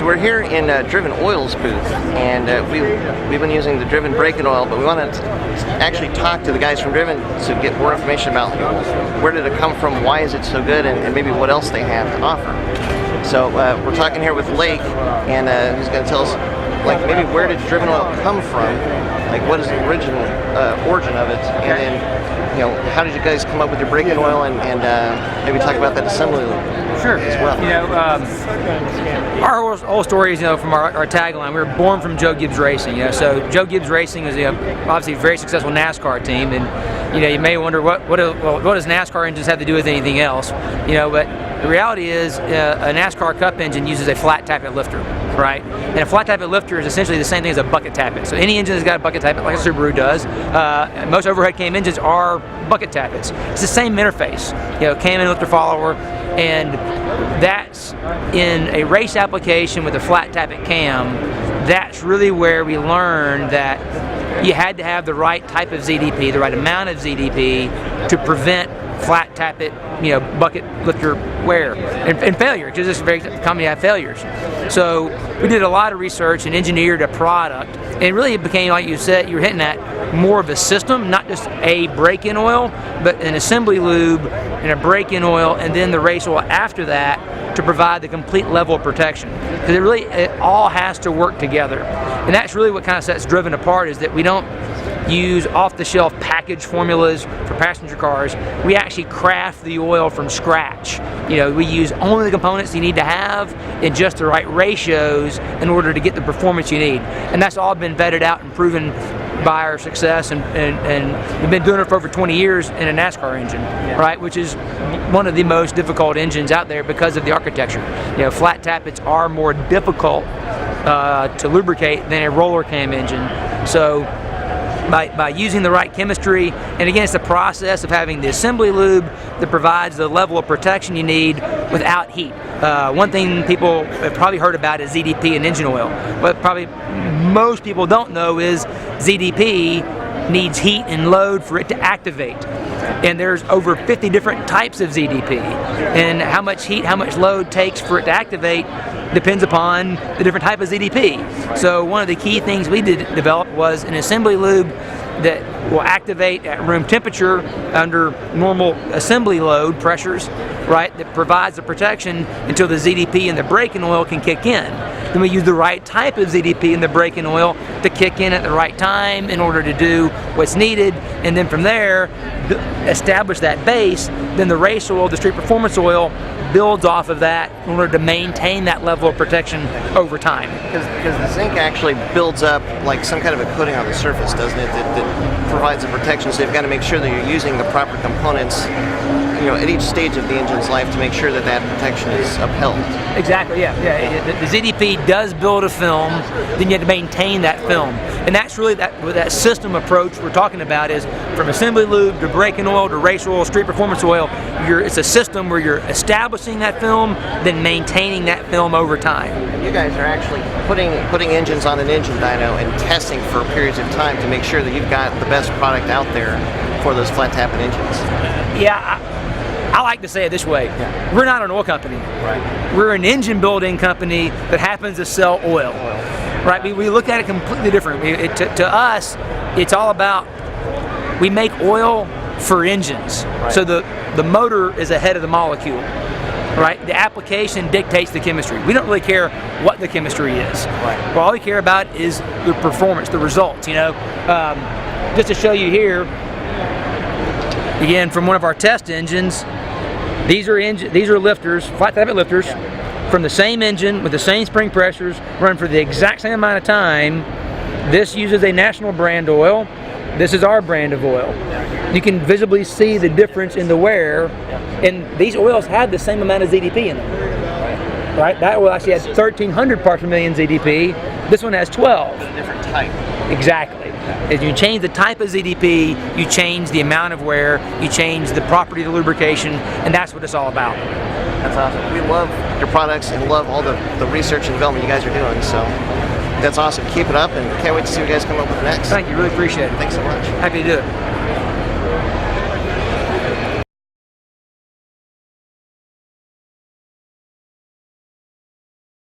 So we're here in Driven Oil's booth, and we've been using the Driven braking oil, but we want to actually talk to the guys from Driven to get more information about where did it come from, why is it so good, and maybe what else they have to offer. So we're talking here with Lake, and he's going to tell us, like, maybe where did Driven oil come from, like what is the original origin of it, and then, you know, how did you guys come up with your braking oil, and maybe talk about that assembly Sure. as well. You know, our whole story is, you know, from our tagline. We were born from Joe Gibbs Racing. You know, so Joe Gibbs Racing is obviously a very successful NASCAR team, and you know, you may wonder what does NASCAR engines have to do with anything else? You know, but the reality is a NASCAR Cup engine uses a flat tappet lifter, right? And a flat tappet lifter is essentially the same thing as a bucket tappet. So any engine that's got a bucket tappet, like a Subaru does, most overhead cam engines are bucket tappets. It's the same interface, you know, cam and lifter follower, and that's in a race application with a flat tappet cam. That's really where we learned that you had to have the right type of ZDP, the right amount of ZDP to prevent flat tappet, you know, bucket lifter wear and failure, because it's very common to have failures. So we did a lot of research and engineered a product, and really it became, like you said, you were hitting at more of a system, not just a break-in oil, but an assembly lube and a break-in oil, and then the race oil after that to provide the complete level of protection. Because it all has to work together, and that's really what kind of sets Driven apart, is that we don't use off-the-shelf package formulas for passenger cars. We actually craft the oil from scratch. You know, we use only the components you need to have in just the right ratios in order to get the performance you need. And that's all been vetted out and proven by our success, and we've been doing it for over 20 years in a NASCAR engine, right? Which is one of the most difficult engines out there because of the architecture. You know, flat tappets are more difficult to lubricate than a roller cam engine. So by using the right chemistry, and again, it's the process of having the assembly lube that provides the level of protection you need without heat. One thing people have probably heard about is ZDP and engine oil. What probably most people don't know is ZDP needs heat and load for it to activate. And there's over 50 different types of ZDP. And how much heat, how much load takes for it to activate depends upon the different type of ZDP. So one of the key things we did develop was an assembly lube that will activate at room temperature under normal assembly load pressures, right, that provides the protection until the ZDP and the braking oil can kick in. Then we use the right type of ZDP and the braking oil to kick in at the right time in order to do what's needed, and then from there establish that base. Then the race oil, the street performance oil, builds off of that in order to maintain that level of protection over time. Because the zinc actually builds up like some kind of a coating on the surface, doesn't it? That provides the protection. So you've got to make sure that you're using the proper components, you know, at each stage of the engine's life to make sure that that protection is upheld. Exactly, yeah. The ZDP does build a film, then you have to maintain that film. And that's really that system approach we're talking about, is from assembly lube to braking oil to race oil, street performance oil. It's a system where you're establishing that film, then maintaining that film over time. And you guys are actually putting engines on an engine dyno and testing for periods of time to make sure that you've got the best product out there for those flat tappet engines. Yeah, I like to say it this way. Yeah. We're not an oil company. Right. We're an engine building company that happens to sell oil. Right? We look at it completely different. To us, it's all about, we make oil for engines. Right. So the motor is ahead of the molecule. Right? The application dictates the chemistry. We don't really care what the chemistry is. Right. Well, all we care about is the performance, the results. You know, just to show you here, again, from one of our test engines, these are lifters, flat tappet lifters, from the same engine with the same spring pressures, run for the exact same amount of time. This uses a national brand oil. This is our brand of oil. You can visibly see the difference in the wear, and these oils had the same amount of ZDP in them. Right? That oil actually has 1,300 parts per million ZDP. This one has 12. A different type. Exactly. As you change the type of ZDP, you change the amount of wear, you change the property of the lubrication, and that's what it's all about. That's awesome. We love your products and love all the research and development you guys are doing, so that's awesome. Keep it up, and can't wait to see what you guys come up with next. Thank you. Really appreciate it. Thanks so much. Happy to do it.